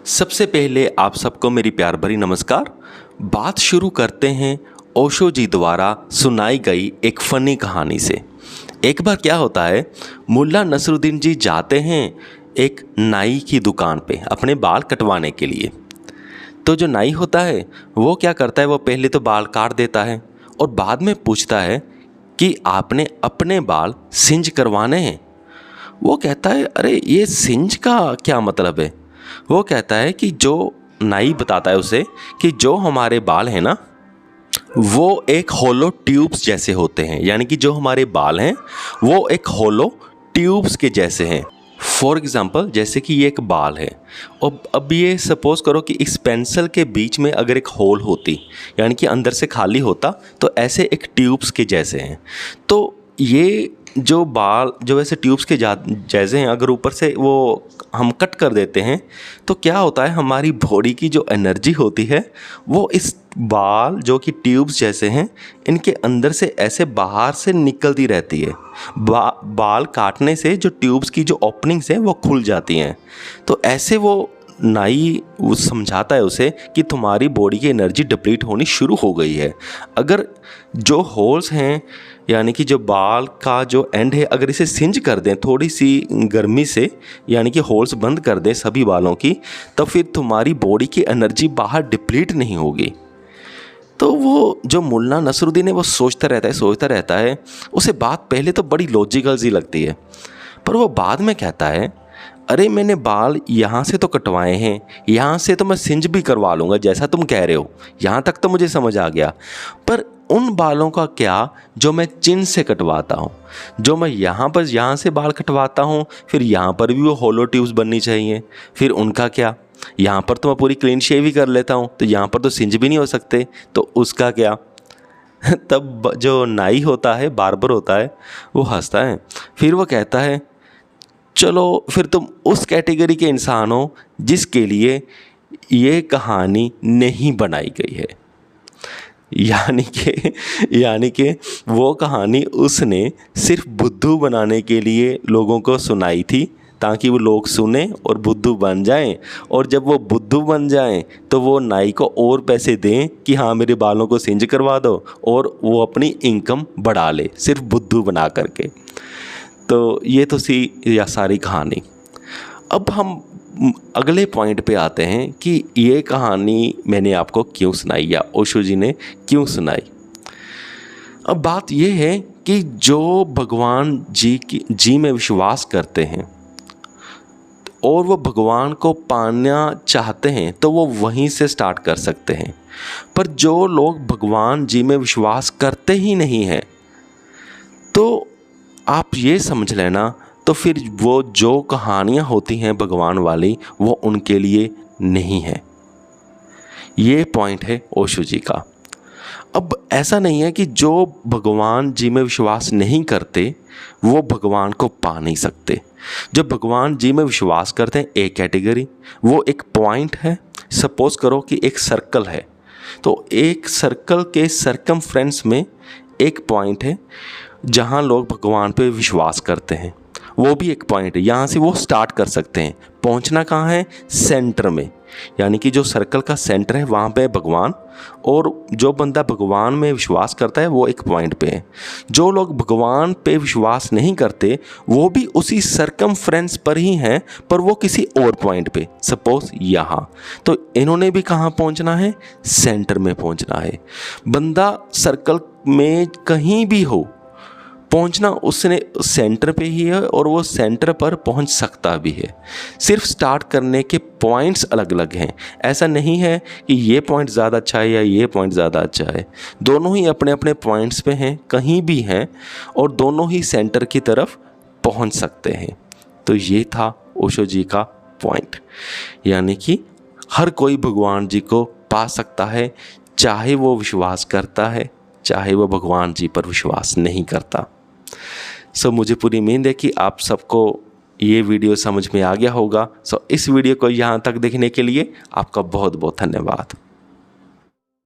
सबसे पहले आप सबको मेरी प्यार भरी नमस्कार। बात शुरू करते हैं ओशो जी द्वारा सुनाई गई एक फ़नी कहानी से। एक बार क्या होता है, मुल्ला नसरुद्दीन जी जाते हैं एक नाई की दुकान पे अपने बाल कटवाने के लिए। तो जो नाई होता है वो क्या करता है, वो पहले तो बाल काट देता है और बाद में पूछता है कि आपने अपने बाल सिंज करवाने हैं। वो कहता है, अरे ये सिंज का क्या मतलब है। वो कहता है कि जो नाई बताता है उसे कि जो हमारे बाल हैं ना, वो एक होलो ट्यूब्स जैसे होते हैं। यानी कि जो हमारे बाल हैं वो एक होलो ट्यूब्स के जैसे हैं। फॉर एग्ज़ाम्पल, जैसे कि ये एक बाल है और अब ये सपोज़ करो कि इस पेंसिल के बीच में अगर एक होल होती, यानी कि अंदर से खाली होता, तो ऐसे एक ट्यूब्स के जैसे हैं। तो ये जो बाल जो वैसे ट्यूब्स के जैसे हैं, अगर ऊपर से वो हम कट कर देते हैं तो क्या होता है, हमारी बॉडी की जो एनर्जी होती है वो इस बाल जो कि ट्यूब्स जैसे हैं इनके अंदर से ऐसे बाहर से निकलती रहती है। बाल काटने से जो ट्यूब्स की जो ओपनिंग्स हैं वो खुल जाती हैं। तो ऐसे वो नाई वो समझाता है उसे कि तुम्हारी बॉडी की एनर्जी डिप्लीट होनी शुरू हो गई है। अगर जो होल्स हैं, यानी कि जो बाल का जो एंड है, अगर इसे सिंज कर दें थोड़ी सी गर्मी से, यानी कि होल्स बंद कर दें सभी बालों की, तो फिर तुम्हारी बॉडी की एनर्जी बाहर डिप्लीट नहीं होगी। तो वो जो मुल्ला नसरुद्दीन है वो सोचता रहता है। उसे बात पहले तो बड़ी लॉजिकल सी लगती है, पर वो बाद में कहता है, अरे मैंने बाल यहाँ से तो कटवाए हैं, यहाँ से तो मैं सिंज भी करवा लूँगा जैसा तुम कह रहे हो, यहाँ तक तो मुझे समझ आ गया। पर उन बालों का क्या जो मैं चिन से कटवाता हूँ, जो मैं यहाँ से बाल कटवाता हूँ, फिर यहाँ पर भी वो होलो ट्यूब्स बननी चाहिए, फिर उनका क्या। यहाँ पर तो मैं पूरी क्लीन शेव ही कर लेता हूँ, तो यहाँ पर तो सिंज भी नहीं हो सकते, तो उसका क्या। तब जो नाई होता है, बार्बर होता है, वो हंसता है। फिर वो कहता है, चलो फिर तुम उस कैटेगरी के इंसान हो जिसके लिए ये कहानी नहीं बनाई गई है। यानी कि वो कहानी उसने सिर्फ बुद्धू बनाने के लिए लोगों को सुनाई थी, ताकि वो लोग सुने और बुद्धू बन जाएं, और जब वो बुद्धू बन जाएं तो वो नाई को और पैसे दें कि हाँ मेरे बालों को सिंज करवा दो, और वो अपनी इनकम बढ़ा ले सिर्फ बुद्धू बना करके। तो ये तो या सारी कहानी। अब हम अगले पॉइंट पे आते हैं कि ये कहानी मैंने आपको क्यों सुनाई, या ओशो जी ने क्यों सुनाई। अब बात ये है कि जो भगवान जी में विश्वास करते हैं और वो भगवान को पाना चाहते हैं तो वो वहीं से स्टार्ट कर सकते हैं। पर जो लोग भगवान जी में विश्वास करते ही नहीं हैं, तो आप ये समझ लेना, तो फिर वो जो कहानियाँ होती हैं भगवान वाली, वो उनके लिए नहीं है। ये पॉइंट है ओशो जी का। अब ऐसा नहीं है कि जो भगवान जी में विश्वास नहीं करते वो भगवान को पा नहीं सकते। जो भगवान जी में विश्वास करते हैं एक कैटेगरी, वो एक पॉइंट है। सपोज करो कि एक सर्कल है, तो एक सर्कल के सरकमफ्रेंस में एक पॉइंट है जहाँ लोग भगवान पे विश्वास करते हैं, वो भी एक पॉइंट है। यहाँ से वो स्टार्ट कर सकते हैं। पहुँचना कहाँ है, सेंटर में, यानी कि जो सर्कल का सेंटर है वहाँ पे भगवान, और जो बंदा भगवान में विश्वास करता है वो एक पॉइंट पे है। जो लोग भगवान पे विश्वास नहीं करते वो भी उसी सरकमफ्रेंस पर ही हैं, पर वो किसी और पॉइंट पे, सपोज यहाँ। तो इन्होंने भी कहाँ पहुँचना है, सेंटर में पहुँचना है। बंदा सर्कल में कहीं भी हो, पहुंचना उसने सेंटर पे ही है, और वो सेंटर पर पहुंच सकता भी है। सिर्फ स्टार्ट करने के पॉइंट्स अलग अलग हैं। ऐसा नहीं है कि ये पॉइंट ज़्यादा अच्छा है या ये पॉइंट ज़्यादा अच्छा है। दोनों ही अपने अपने पॉइंट्स पे हैं, कहीं भी हैं, और दोनों ही सेंटर की तरफ पहुंच सकते हैं। तो ये था ओशो जी का पॉइंट, यानी कि हर कोई भगवान जी को पा सकता है, चाहे वो विश्वास करता है, चाहे वो भगवान जी पर विश्वास नहीं करता। मुझे पूरी उम्मीद है कि आप सबको ये वीडियो समझ में आ गया होगा। इस वीडियो को यहाँ तक देखने के लिए आपका बहुत बहुत धन्यवाद।